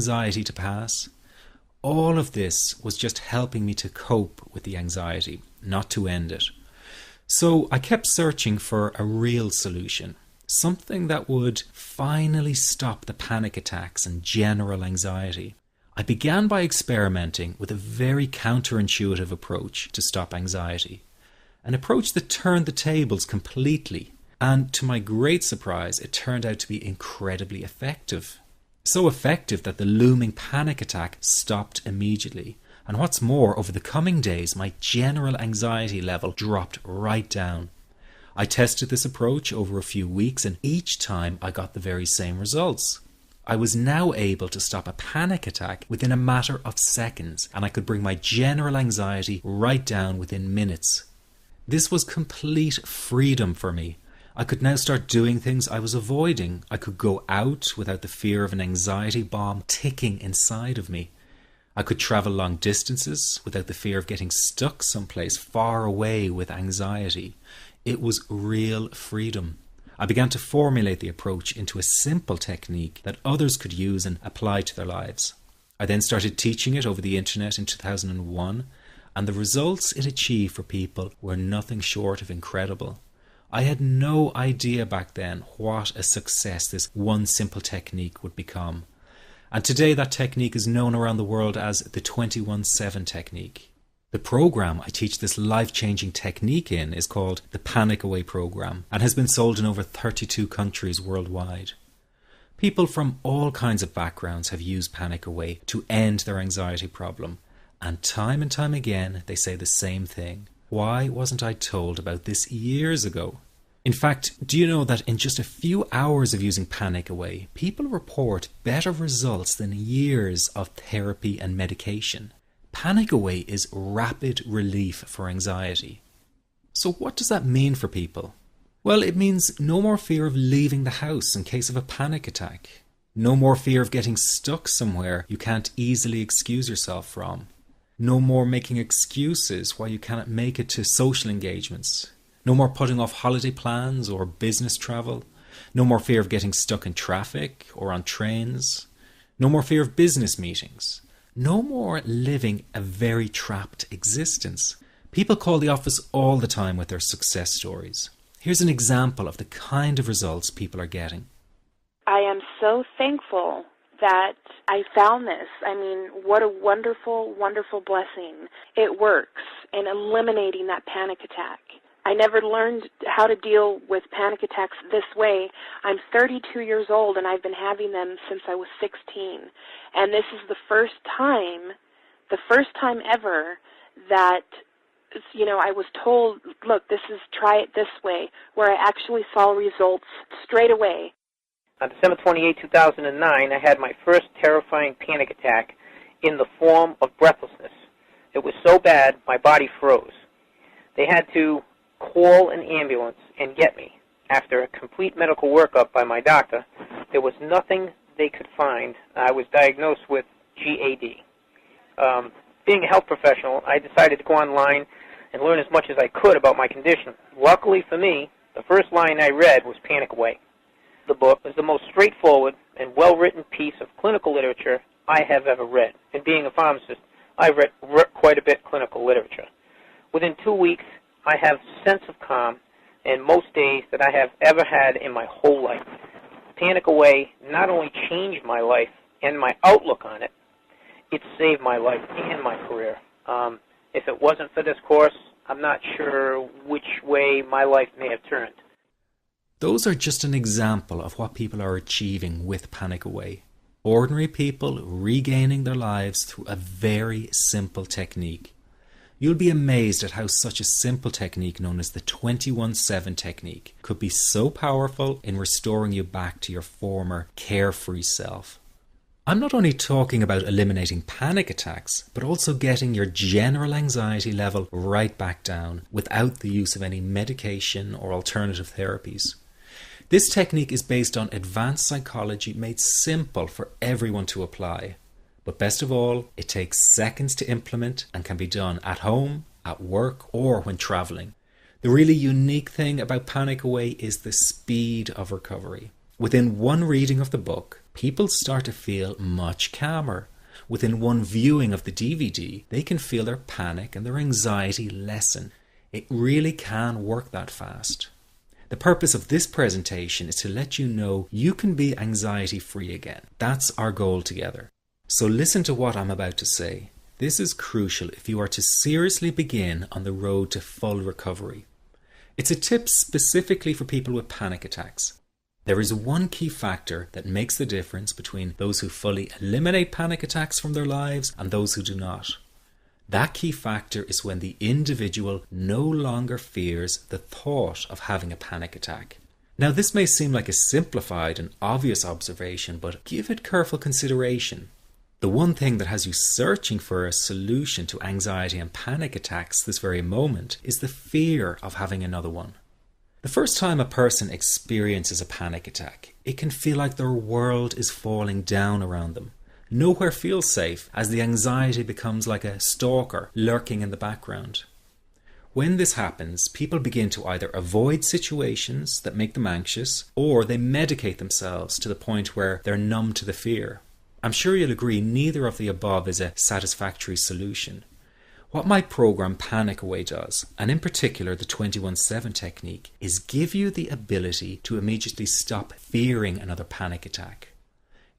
anxiety to pass. All of this was just helping me to cope with the anxiety, not to end it. So I kept searching for a real solution, something that would finally stop the panic attacks and general anxiety. I began by experimenting with a very counterintuitive approach to stop anxiety, an approach that turned the tables completely, and to my great surprise, it turned out to be incredibly effective. So effective that the looming panic attack stopped immediately. And what's more, over the coming days, my general anxiety level dropped right down. I tested this approach over a few weeks, and each time I got the very same results. I was now able to stop a panic attack within a matter of seconds, and I could bring my general anxiety right down within minutes. This was complete freedom for me. I could now start doing things I was avoiding. I could go out without the fear of an anxiety bomb ticking inside of me. I could travel long distances without the fear of getting stuck someplace far away with anxiety. It was real freedom. I began to formulate the approach into a simple technique that others could use and apply to their lives. I then started teaching it over the internet in 2001, and the results it achieved for people were nothing short of incredible. I had no idea back then what a success this one simple technique would become. And today that technique is known around the world as the 21-7 technique. The program I teach this life-changing technique in is called the Panic Away program and has been sold in over 32 countries worldwide. People from all kinds of backgrounds have used Panic Away to end their anxiety problem. And time again they say the same thing. Why wasn't I told about this years ago? In fact, do you know that in just a few hours of using Panic Away, people report better results than years of therapy and medication? Panic Away is rapid relief for anxiety. So what does that mean for people? Well, it means no more fear of leaving the house in case of a panic attack. No more fear of getting stuck somewhere you can't easily excuse yourself from. No more making excuses why you cannot make it to social engagements. No more putting off holiday plans or business travel. No more fear of getting stuck in traffic or on trains. No more fear of business meetings. No more living a very trapped existence. People call the office all the time with their success stories. Here's an example of the kind of results people are getting. I am so thankful that I found this. I mean, what a wonderful, wonderful blessing. It works in eliminating that panic attack. I never learned how to deal with panic attacks this way. I'm 32 years old and I've been having them since I was 16. And this is the first time ever that, I was told, look, try it this way, where I actually saw results straight away. On December 28, 2009, I had my first terrifying panic attack in the form of breathlessness. It was so bad, my body froze. They had to call an ambulance and get me. After a complete medical workup by my doctor, there was nothing they could find. I was diagnosed with GAD. Being a health professional, I decided to go online and learn as much as I could about my condition. Luckily for me, the first line I read was Panic Away. The book is the most straightforward and well-written piece of clinical literature I have ever read. And being a pharmacist, I've read quite a bit of clinical literature. Within 2 weeks, I have a sense of calm in most days that I have ever had in my whole life. Panic Away not only changed my life and my outlook on it, it saved my life and my career. If it wasn't for this course, I'm not sure which way my life may have turned. Those are just an example of what people are achieving with Panic Away. Ordinary people regaining their lives through a very simple technique. You'll be amazed at how such a simple technique known as the 21-7 technique could be so powerful in restoring you back to your former carefree self. I'm not only talking about eliminating panic attacks, but also getting your general anxiety level right back down without the use of any medication or alternative therapies. This technique is based on advanced psychology made simple for everyone to apply. But best of all, it takes seconds to implement and can be done at home, at work, or when traveling. The really unique thing about Panic Away is the speed of recovery. Within one reading of the book, people start to feel much calmer. Within one viewing of the DVD, they can feel their panic and their anxiety lessen. It really can work that fast. The purpose of this presentation is to let you know you can be anxiety-free again. That's our goal together. So listen to what I'm about to say. This is crucial if you are to seriously begin on the road to full recovery. It's a tip specifically for people with panic attacks. There is one key factor that makes the difference between those who fully eliminate panic attacks from their lives and those who do not. That key factor is when the individual no longer fears the thought of having a panic attack. Now, this may seem like a simplified and obvious observation, but give it careful consideration. The one thing that has you searching for a solution to anxiety and panic attacks this very moment is the fear of having another one. The first time a person experiences a panic attack, it can feel like their world is falling down around them. Nowhere feels safe, as the anxiety becomes like a stalker lurking in the background. When this happens, people begin to either avoid situations that make them anxious, or they medicate themselves to the point where they're numb to the fear. I'm sure you'll agree neither of the above is a satisfactory solution. What my program Panic Away does, and in particular the 21-7 technique, is give you the ability to immediately stop fearing another panic attack.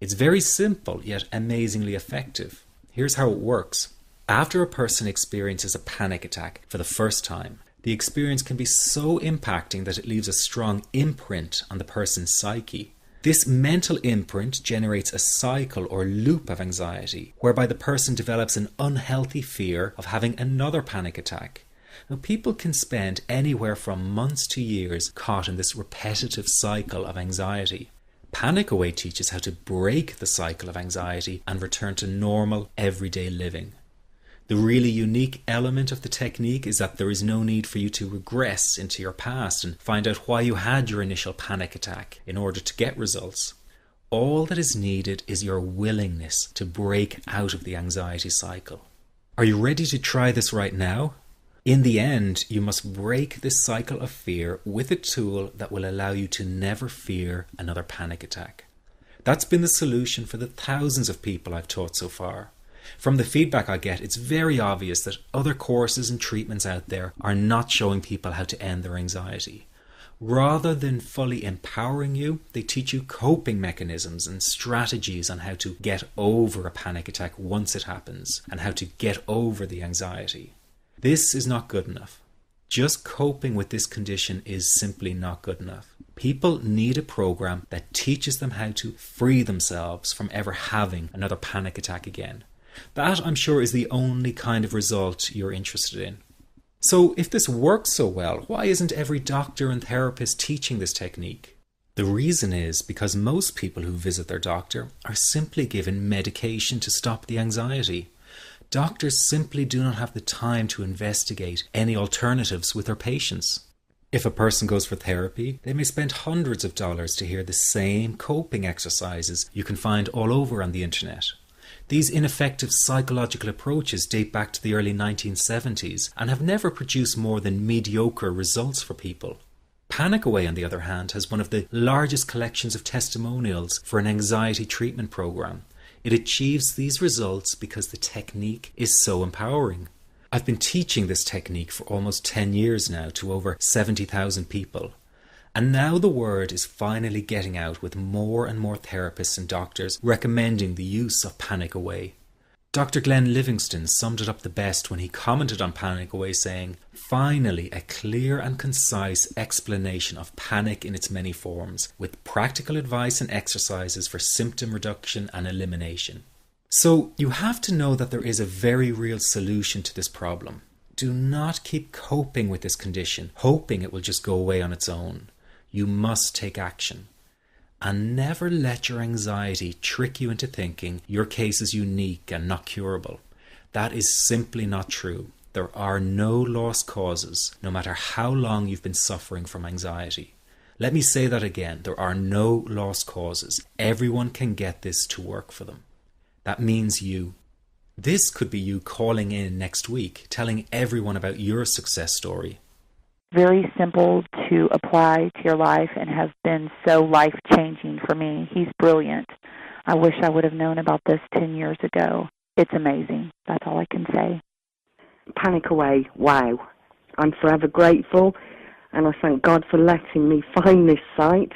It's very simple yet amazingly effective. Here's how it works. After a person experiences a panic attack for the first time, the experience can be so impacting that it leaves a strong imprint on the person's psyche. This mental imprint generates a cycle or loop of anxiety, whereby the person develops an unhealthy fear of having another panic attack. Now, people can spend anywhere from months to years caught in this repetitive cycle of anxiety. Panic Away teaches how to break the cycle of anxiety and return to normal, everyday living. The really unique element of the technique is that there is no need for you to regress into your past and find out why you had your initial panic attack in order to get results. All that is needed is your willingness to break out of the anxiety cycle. Are you ready to try this right now? In the end, you must break this cycle of fear with a tool that will allow you to never fear another panic attack. That's been the solution for the thousands of people I've taught so far. From the feedback I get, it's very obvious that other courses and treatments out there are not showing people how to end their anxiety. Rather than fully empowering you, they teach you coping mechanisms and strategies on how to get over a panic attack once it happens, and how to get over the anxiety. This is not good enough. Just coping with this condition is simply not good enough. People need a program that teaches them how to free themselves from ever having another panic attack again. That, I'm sure, is the only kind of result you're interested in. So if this works so well, why isn't every doctor and therapist teaching this technique? The reason is because most people who visit their doctor are simply given medication to stop the anxiety. Doctors simply do not have the time to investigate any alternatives with their patients. If a person goes for therapy, they may spend hundreds of dollars to hear the same coping exercises you can find all over on the internet. These ineffective psychological approaches date back to the early 1970s and have never produced more than mediocre results for people. Panic Away, on the other hand, has one of the largest collections of testimonials for an anxiety treatment program. It achieves these results because the technique is so empowering. I've been teaching this technique for almost 10 years now to over 70,000 people. And now the word is finally getting out, with more and more therapists and doctors recommending the use of Panic Away. Dr. Glenn Livingston summed it up the best when he commented on Panic Away, saying, "Finally, a clear and concise explanation of panic in its many forms, with practical advice and exercises for symptom reduction and elimination." So you have to know that there is a very real solution to this problem. Do not keep coping with this condition, hoping it will just go away on its own. You must take action. And never let your anxiety trick you into thinking your case is unique and not curable. That is simply not true. There are no lost causes, no matter how long you've been suffering from anxiety. Let me say that again. There are no lost causes. Everyone can get this to work for them. That means you. This could be you calling in next week, telling everyone about your success story. Very simple to apply to your life and has been so life-changing for me. He's brilliant. I wish I would have known about this 10 years ago. It's amazing. That's all I can say. Panic Away, wow. I'm forever grateful, and I thank God for letting me find this site.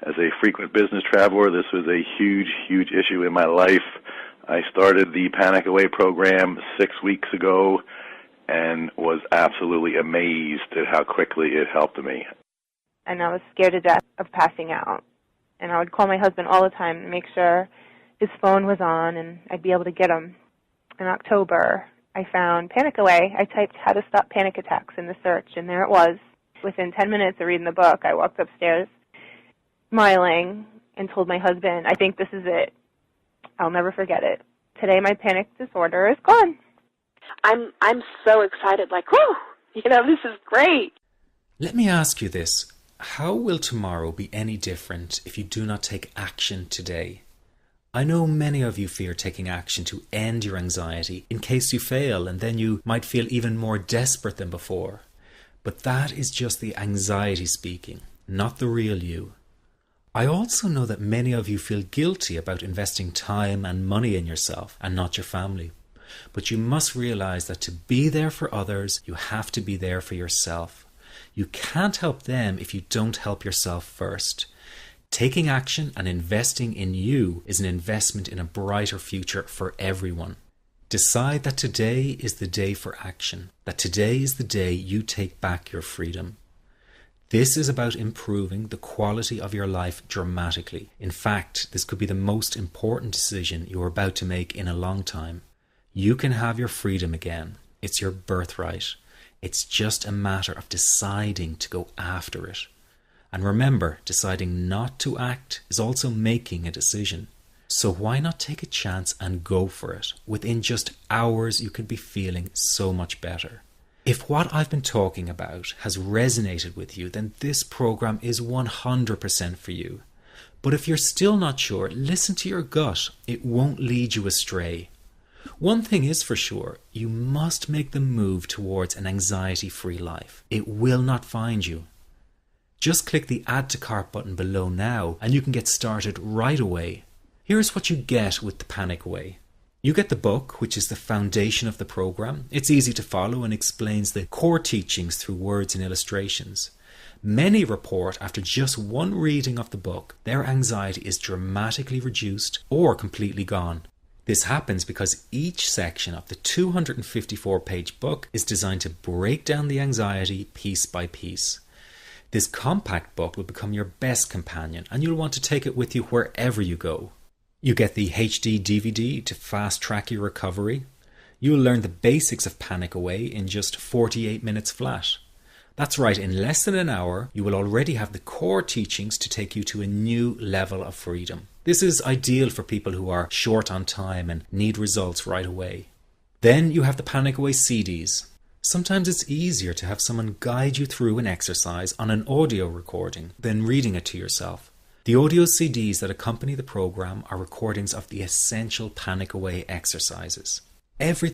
As a frequent business traveler, this was a huge, huge issue in my life. I started the Panic Away program 6 weeks ago and was absolutely amazed at how quickly it helped me. And I was scared to death of passing out. And I would call my husband all the time to make sure his phone was on and I'd be able to get him. In October, I found Panic Away. I typed how to stop panic attacks in the search, and there it was. Within 10 minutes of reading the book, I walked upstairs smiling and told my husband, I think this is it. I'll never forget it. Today my panic disorder is gone. I'm so excited, like, whoo, this is great. Let me ask you this. How will tomorrow be any different if you do not take action today? I know many of you fear taking action to end your anxiety in case you fail, and then you might feel even more desperate than before. But that is just the anxiety speaking, not the real you. I also know that many of you feel guilty about investing time and money in yourself and not your family. But you must realize that to be there for others, you have to be there for yourself. You can't help them if you don't help yourself first. Taking action and investing in you is an investment in a brighter future for everyone. Decide that today is the day for action, that today is the day you take back your freedom. This is about improving the quality of your life dramatically. In fact, this could be the most important decision you are about to make in a long time. You can have your freedom again. It's your birthright. It's just a matter of deciding to go after it. And remember, deciding not to act is also making a decision. So why not take a chance and go for it? Within just hours, you could be feeling so much better. If what I've been talking about has resonated with you, then this program is 100% for you. But if you're still not sure, listen to your gut. It won't lead you astray. One thing is for sure, you must make the move towards an anxiety-free life. It will not find you. Just click the Add to Cart button below now and you can get started right away. Here's what you get with the Panic Away. You get the book, which is the foundation of the program. It's easy to follow and explains the core teachings through words and illustrations. Many report after just one reading of the book, their anxiety is dramatically reduced or completely gone. This happens because each section of the 254-page book is designed to break down the anxiety piece by piece. This compact book will become your best companion and you'll want to take it with you wherever you go. You get the HD DVD to fast track your recovery. You'll learn the basics of Panic Away in just 48 minutes flat. That's right, in less than an hour, you will already have the core teachings to take you to a new level of freedom. This is ideal for people who are short on time and need results right away. Then you have the Panic Away CDs. Sometimes it's easier to have someone guide you through an exercise on an audio recording than reading it to yourself. The audio CDs that accompany the program are recordings of the essential Panic Away exercises. Everything